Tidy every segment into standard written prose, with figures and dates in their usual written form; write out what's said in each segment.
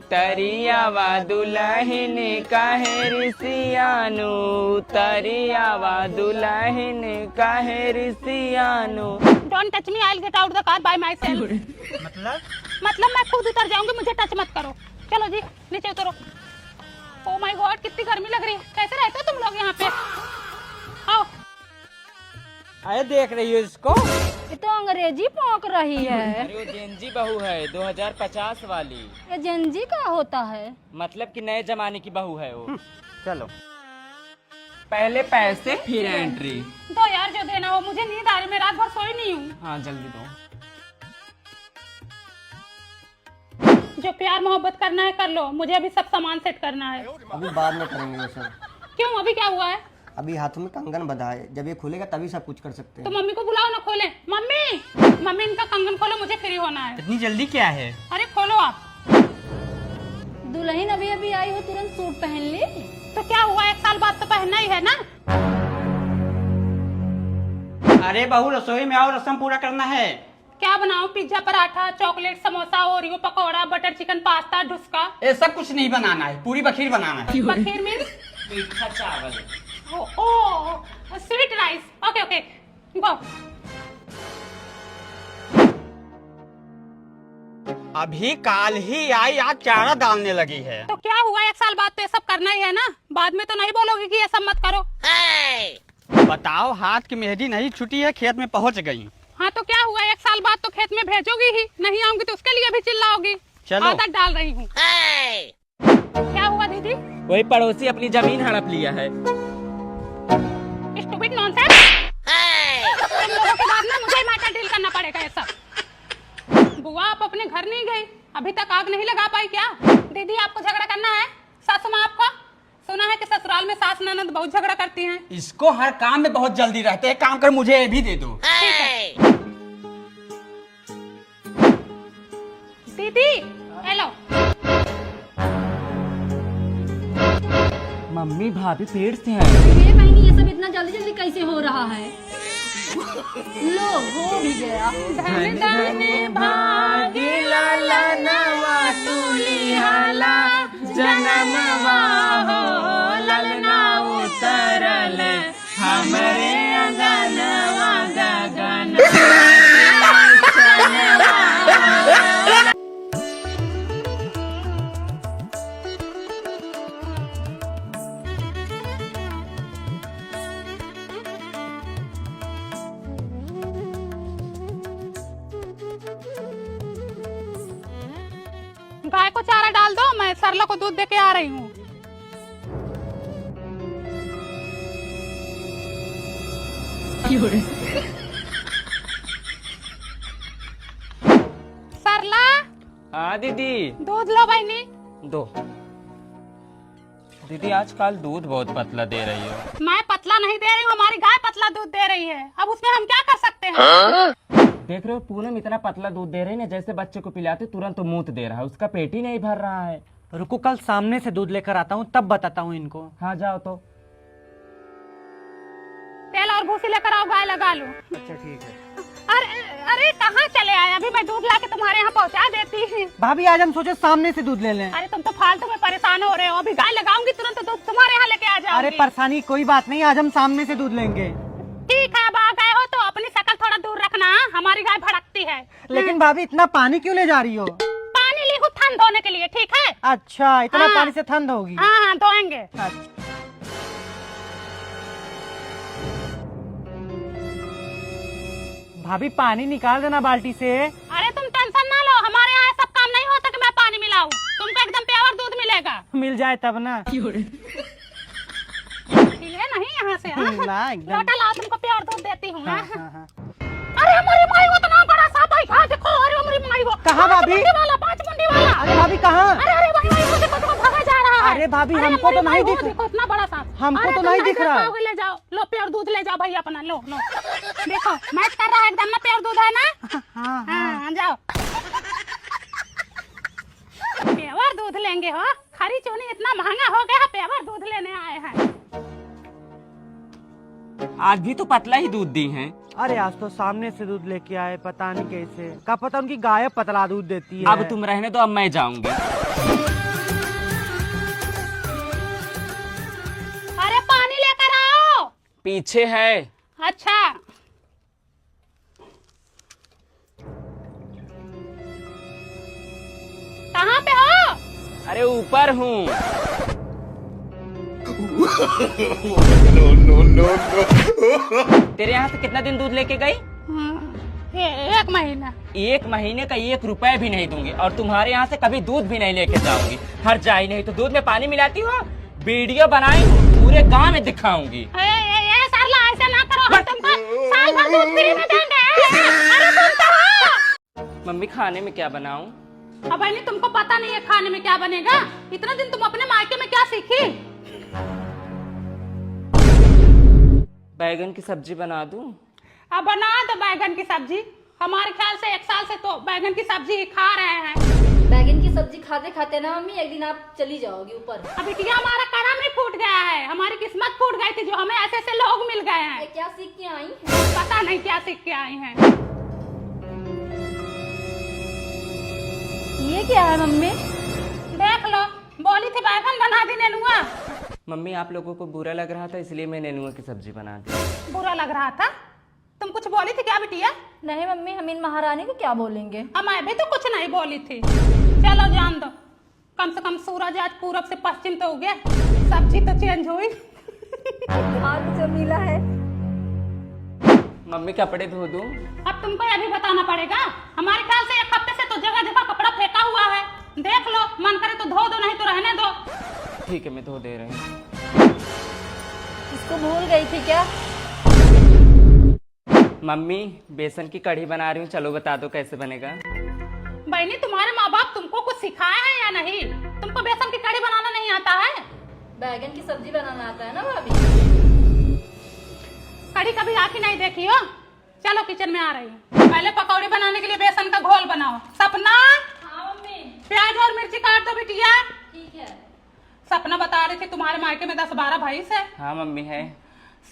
तरियावा दुल्हन काहे रिसियानु, तरियावा दुल्हन काहे रिसियानु। Don't touch me, I will get out the car by myself. मतलब मैं खुद उतर जाऊंगी, मुझे टच मत करो। चलो जी नीचे उतरो। ओह माय गॉड कितनी गर्मी लग रही है। कैसे रहते हो तुम लोग यहाँ पे? आओ। अरे देख रही हो इसको? ये तो अंग्रेजी पोंक रही है। अरे वो जेनजी बहू है 2050 वाली। ये जेनजी का होता है? मतलब कि नए जमाने की बहू है वो। चलो पहले पैसे फिर एंट्री। दो यार जो देना हो, मुझे नींद आ रही, मैं रात भर सोई नहीं हूँ। हाँ जल्दी दो। जो प्यार मोहब्बत करना है कर लो, मुझे अभी सब सामान सेट करना है। अभी बाद में करेंगे वो सब। क्यों, अभी क्या हुआ है? अभी हाथों में कंगन बंधा है, जब ये खुलेगा तभी सब कुछ कर सकते तो हैं। मम्मी को बुलाओ ना खोले। मम्मी मम्मी इनका कंगन खोलो, मुझे फ्री होना है। इतनी जल्दी क्या है? अरे खोलो आप। दुल्हन अभी अभी आई हो, तुरंत सूट पहन ली? तो क्या हुआ, 1 साल बाद तो पहनना ही है ना। अरे बहू रसोई में आओ, रस्म पूरा करना है। क्या बनाऊं? Pizza, paratha, chocolate, samosa, Oreo, pakora, butter chicken, pasta, dhuska. ये सब कुछ नहीं बनाना है, पूरी बखीर बनाना है। बखीर मीन्स मीठा चावल। Oh sweet rice. Okay okay go. अभी काल ही आई, आज चारा डालने लगी है। तो क्या हुआ, 1 साल बाद तो ये सब करना ही है ना। बाद में तो नहीं बोलोगे कि ये सब मत करो। बताओ, हाथ की मेहंदी नहीं छुटी है, खेत में पहुंच गई। हाँ तो क्या हुआ, 1 साल बाद तो खेत में भेजोगी ही, नहीं आऊंगी तो उसके लिए भी चिल्लाओगी। चलो। आदत डाल रही हूँ। क्या हुआ दीदी? वही पड़ोसी अपनी जमीन हड़प लिया है। Stupid nonsense. तुम लोगों के बाद ना मुझे मैटर डील करना पड़ेगा ये सब। बुआ आप अपने घर नहीं गई, अभी तक आग नहीं लगा पाई क्या? दीदी आपको झगड़ा करना है? सासू माँ आपको? सुना है कि ससुराल में सास ननद बहुत झगड़ा करती हैं। इसको हर काम में बहुत जल्दी रहते हैं, काम कर मुझे ये भी दे दो। ठीक है दीदी, हेलो। मम्मी भाभी पेड़ से हैं। ये बहनी ये सब इतना जल्दी जल्दी कैसे हो रहा है? लो हो भी गया। धन धन भागिला ललनवा तुलिहाला, जनमवा हो ललना उतरल, हमरे अंगनवा गगन। गाय को चारा डाल दो, मैं सरला को दूध देके आ रही हूँ। सरला। हाँ दीदी। दूध लो बहनी। दो। दीदी आजकल दूध बहुत पतला दे रही है। मैं पतला नहीं दे रही हूँ, हमारी गाय पतला दूध दे रही है। अब उसमें हम क्या कर सकते हैं? देख रहे हो पूनम इतना पतला दूध दे रही है ना, जैसे बच्चे को पिलाते तुरंत तो मूत दे रहा है, उसका पेट ही नहीं भर रहा है। रुको कल सामने से दूध लेकर आता हूँ, तब बताता हूँ इनको। हाँ जाओ तो। तेल और भूसी लेकर आओ, गाय लगा लो। अच्छा ठीक है। अरे अरे कहाँ चले आए? अभी मैं दूध लाके तुम्हारे यहाँ पहुँचा देती। भाभी आज हम सोचे सामने से दूध ले लें। अरे तुम तो फालतू में परेशान हो रहे हो। अभी गाय लगाऊंगी तुरंत दूध तुम्हारे यहाँ लेके आ जाऊंगी। अरे परेशानी कोई बात नहीं, आज हम सामने से दूध लेंगे। ठीक है, अब आ गए हो तो अपनी शक्ल थोड़ा दूर रखना, हमारी गाय भड़कती है। लेकिन भाभी इतना पानी क्यों ले जा रही हो? पानी ली हूँ थन धोने के लिए, ठीक है? अच्छा इतना हाँ। पानी से ठंड होगी। हाँ हाँ धोएंगे। अच्छा। भाभी पानी निकाल देना बाल्टी से। अरे तुम टेंशन ना लो, हमारे यहाँ सब काम नहीं होता कि मैं पानी मिलाऊं। तुमको एकदम प्योर दूध मिलेगा। मिल जाए तब ना। है नहीं यहाँ से? हाँ? ना एकदम। लोटा लाओ, तुमको प्योर दूध देती हूँ। हाँ, हाँ, हाँ। अरे हमारी माई वो तो ना बड़ा सांप है, हाँ देखो। अरे हमारी माई वो कहाँ भाभी? 5 मुंडी वाला, 5 मुंडी वाला। अरे भाभी कहाँ? अरे वही वही देखो, देखो भागा जा रहा है। अरे भाभी अरे हमको तो हमारी नहीं माई दिख वो देखो, इतना बड़ा सांप। हमको अरे तो तुम नहीं दिख रहा। खाओगे, ले जाओ, लो प्योर दूध ले जाओ भाई अपना, लो लो। देखो मैच कर रहा है एकदम ना, प्योर दूध है ना। हाँ हाँ जाओ। प्योर दूध लेंगे हो? खरी चूनी इतना महंगा हो गया, प्योर दूध लेने आए हैं। आज भी तो पतला ही दूध दी हैं। अरे आज तो सामने से दूध लेके आए, पता नहीं कैसे, क्या पता उनकी गाय पतला दूध देती है। अब तुम रहने दो, अब मैं जाऊंगी। अरे पानी लेकर आओ। पीछे है। अच्छा। कहाँ पे हो? अरे ऊपर हूँ। तेरे यहाँ से कितना दिन दूध लेके गई? 1 महीना। 1 महीने का 1 रुपए भी नहीं दूंगी, और तुम्हारे यहाँ से कभी दूध भी नहीं लेके जाऊंगी। हर जाए नहीं तो दूध में पानी मिलाती हो, वीडियो बनाई पूरे गांव में दिखाऊंगी। सरला ऐसा ना करो, हम तुमको साल भर दूध फ्री में देंगे। अरे सुनते हो? मम्मी खाने में क्या बनाऊं? अब नहीं तुमको पता नहीं है खाने में क्या बनेगा? इतना दिन तुम अपने मायके में क्या सीखी? बैगन की सब्जी बना दूं? अब बना दो बैगन की सब्जी। हमारे ख्याल से 1 साल से तो बैगन की सब्जी खा रहे हैं। बैगन की सब्जी खाते खाते ना मम्मी एक दिन आप चली जाओगी ऊपर। अब बिटिया हमारा करम ही फूट गया है, हमारी किस्मत फूट गई थी जो हमें ऐसे ऐसे लोग मिल गए हैं। क्या सीख के आई हैं? पता नहीं क्या सीख के आई हैं। ये क्या है मम्मी? देख लो, बोली थी बैगन बना दी नेनुआ। मम्मी आप लोगों को बुरा लग रहा था इसलिए मैं नेनुआ की सब्जी बना दी। बुरा लग रहा था? तुम कुछ बोली थी क्या बिटिया? नहीं मम्मी, हम इन महारानी को क्या बोलेंगे? मैं भी तो कुछ नहीं बोली थी। चलो जान दो, कम से कम सूरज आज पूरब से पश्चिम तो उगे, सब्जी तो चेंज हुई। आज जमीला है। मम्मी कपड़े धो दूं? अब तुमको ये भी बताना पड़ेगा। हमारे ख्याल से 1 हफ्ते से तो जगह जगह कपड़ा फेंका हुआ है। देख लो, मन करे तो धो दो, नहीं तो रहने दो। ठीक है मैं धो दे रही हूँ। इसको भूल गई थी क्या? मम्मी बेसन की कढ़ी बना रही हूँ, चलो बता दो कैसे बनेगा। बहनी तुम्हारे माँ बाप तुमको कुछ सिखाया है या नहीं? तुमको बेसन की कढ़ी बनाना नहीं आता है? बैगन की सब्जी बनाना आता है ना भाभी? कढ़ी कभी आके नहीं देखी हो? चलो किचन में आ रही हूँ। पहले पकौड़ी बनाने के लिए बेसन का घोल बनाओ। सपना, हाँ मम्मी। प्याज और मिर्ची काट दो बिटिया। ठीक है। सपना बता रही थी तुम्हारे मायके में 10-12 भैंस है। हाँ मम्मी है।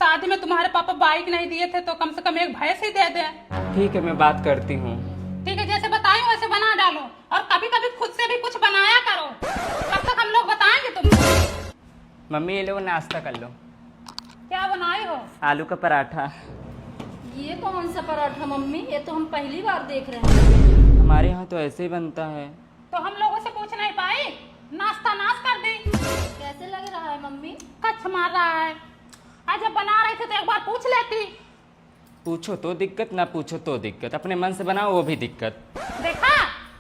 शादी में तुम्हारे पापा बाइक नहीं दिए थे तो कम से कम 1 भैंस ही दे दे। ठीक है मैं बात करती हूँ। ठीक है, जैसे बताई वैसे बना डालो, और कभी कभी खुद से भी कुछ बनाया करो। कब तक हम लोग बताएंगे तुमको। मम्मी ये लो नाश्ता कर लो। क्या बनाई हो? आलू का पराठा। ये कौन सा पराठा मम्मी? ये तो हम पहली बार देख रहे हैं। हमारे यहाँ तो ऐसे ही बनता है। तो हम लोगों से पूछ नहीं पाई? नाश्ता नाश कर दी। कैसे लग रहा है मम्मी? कच्छ मार रहा है। आज जब बना रही थी तो एक बार पूछ लेती। पूछो तो दिक्कत, ना पूछो तो दिक्कत, अपने मन से बनाओ वो भी दिक्कत। देखा,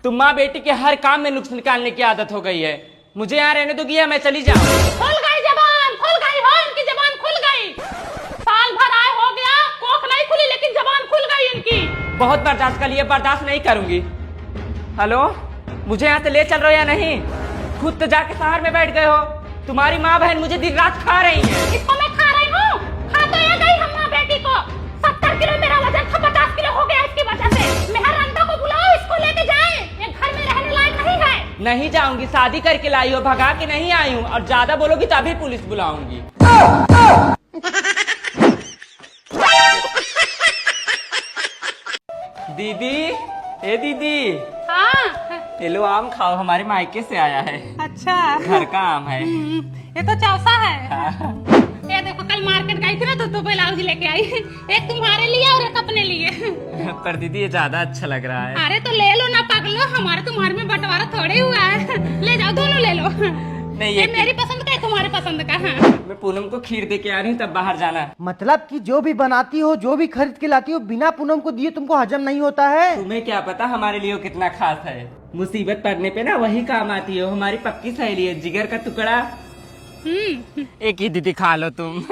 तुम माँ बेटी के हर काम में नुक्स निकालने की आदत हो गई है। मुझे यहाँ रहने दोगी या मैं चली जाऊँ? खुल गई जबान, खुल गई हो, इनकी जबान खुल गई। साल भर आए हो गया, कोख नहीं खुली लेकिन जबान खुल गई इनकी। बहुत बर्दाश्त कर लिए, बर्दाश्त नहीं करूंगी। हेलो, मुझे यहाँ से ले चल रहे हो या नहीं? खुद तो जाके शहर में बैठ गए हो। तुम्हारी माँ बहन मुझे दिन रात खा रही है। इसको मैं खा रही हूँ? खा तो ये गई हम माँ बेटी को। 70 किलो मेरा वजन था, 50 किलो हो गया इसकी वजह से। मेहरानदा को बुलाओ, इसको लेके जाए। ये घर में रहने लायक नहीं है। नहीं जाऊंगी, शादी करके लाई हो, भगा के नहीं आई हूँ, और ज्यादा बोलोगी तभी पुलिस बुलाऊंगी। दीदी, ए दीदी, हाँ। ये लो आम खाओ, हमारे मायके से आया है। अच्छा, घर का आम है। ये तो चौसा है। ये देखो, कल मार्केट गई थी ना तो ब्लाउज लेके आई। एक तुम्हारे लिए और एक अपने लिए। पर दीदी ये ज्यादा अच्छा लग रहा है। अरे तो ले लो ना पगलो, हमारे तुम्हारे में बंटवारा थोड़े हुआ है। ले जाओ, दोनों ले लो। नहीं ये मेरी पसंद का है, तुम्हारे पसंद का है। मैं पूनम को खीर दे के आ रही हूँ, तब बाहर जाना। मतलब कि जो भी बनाती हो, जो भी खरीद के लाती हो, बिना पूनम को दिए तुमको हजम नहीं होता है? तुम्हें क्या पता हमारे लिए वो कितना खास है। मुसीबत पड़ने पे ना वही काम आती है। हमारी पक्की सहेली है, जिगर का टुकड़ा। एक ही दीदी खा लो तुम।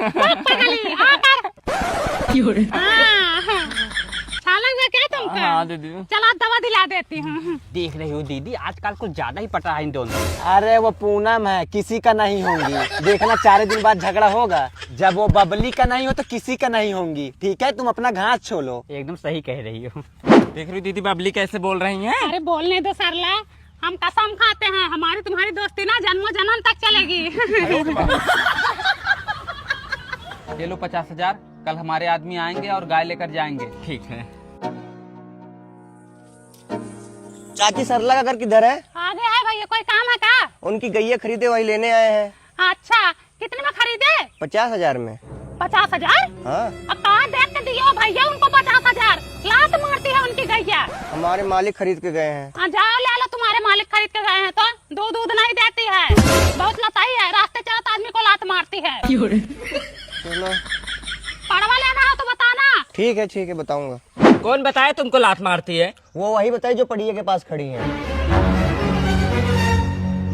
क्या तुमको? हाँ दीदी। चला दवा दिला देती हूँ। देख रही हो दीदी, आजकल कुछ ज्यादा ही पट रहा है इन दोनों। अरे वो पूनम है, किसी का नहीं होंगी। देखना 4 दिन बाद झगड़ा होगा। जब वो बबली का नहीं हो तो किसी का नहीं होंगी। ठीक है, तुम अपना घास छोड़ो। एकदम सही कह रही हो। देख रही हो दीदी बबली कैसे बोल रही हैं? अरे बोलने दो सरला, हम कसम खाते हैं हमारी तुम्हारी दोस्ती ना जन्मों जन्म तक चलेगी। ये लो 50,000, कल हमारे आदमी आएंगे और गाय लेकर जाएंगे। ठीक है। चाची सरला का घर किधर है? आगे है भैया, कोई काम है का? उनकी गैया खरीदे वही लेने आए हैं। अच्छा, कितने में खरीदे? 50,000 में। 50,000? हाँ, अब कहाँ देख के दियो भैया उनको 50,000? लात मारती है उनकी गैया। हमारे मालिक खरीद के गए हैं। जाओ ले लो, तुम्हारे मालिक खरीद के गए हैं तो दूध नहीं देती है, बहुत लताई है, रास्ते चलते आदमी को लात मारती है। चलो पड़वा लेना हो तो बताना। ठीक है बताऊंगा। कौन बताया तुमको लात मारती है? वो वही बताई जो पड़िया के पास खड़ी है।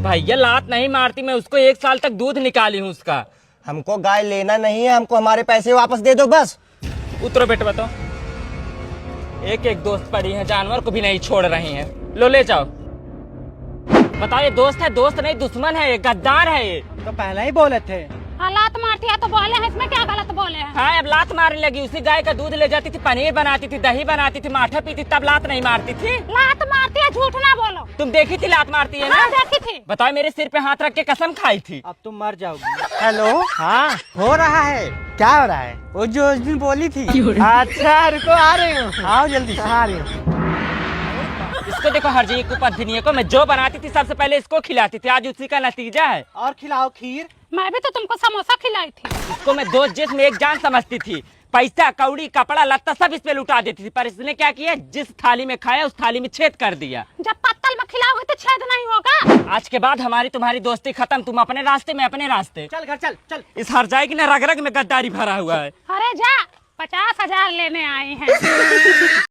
भैया लात नहीं मारती, मैं उसको 1 साल तक दूध निकाली हूँ उसका। हमको गाय लेना नहीं है, हमको हमारे पैसे वापस दे दो बस। उतरो बेटे, बताओ। एक दोस्त पड़ी है, जानवर को भी नहीं छोड़ रही हैं। लो ले जाओ। बताओ, ये दोस्त है? दोस्त नहीं, दुश्मन है, ये गद्दार है ये। तो पहले ही बोले थे। लात मारती है तो बोले हैं, इसमें क्या गलत बोले हैं? हाँ, अब लात मारने लगी। उसी गाय का दूध ले जाती थी, पनीर बनाती थी, दही बनाती थी, माठा पीती, तब लात नहीं मारती थी। लात मारती है, झूठ ना बोलो। तुम देखी थी लात मारती है ना? हाँ, देखी थी। बताओ, मेरे सिर पे हाथ रख के कसम खाई थी। अब तुम मर जाओगी। हेलो, हाँ हो रहा है। क्या हो रहा है? वो जो उस दिन बोली थी। अच्छा रुको, आ रही हूँ। आओ जल्दी से। आ रही हूँ। इसको देखो, हरजी को पत्नी को मैं जो बनाती थी सबसे पहले इसको खिलाती थी, आज उसी का नतीजा है। और खिलाओ खीर। मैं भी तो तुमको समोसा खिलाई थी। इसको मैं दोस्त जिसम एक जान समझती थी, पैसा कौड़ी कपड़ा लत्ता सब इस पे लुटा देती थी, पर इसने क्या किया, जिस थाली में खाया उस थाली में छेद कर दिया। जब पत्तल में खिलाओगे तो छेद नहीं होगा। आज के बाद हमारी तुम्हारी दोस्ती खत्म, तुम अपने रास्ते में अपने रास्ते। चल घर चल चल। इस हरजाई की ना रग रग में गद्दारी भरा हुआ है। अरे जा, 50,000 लेने आए हैं।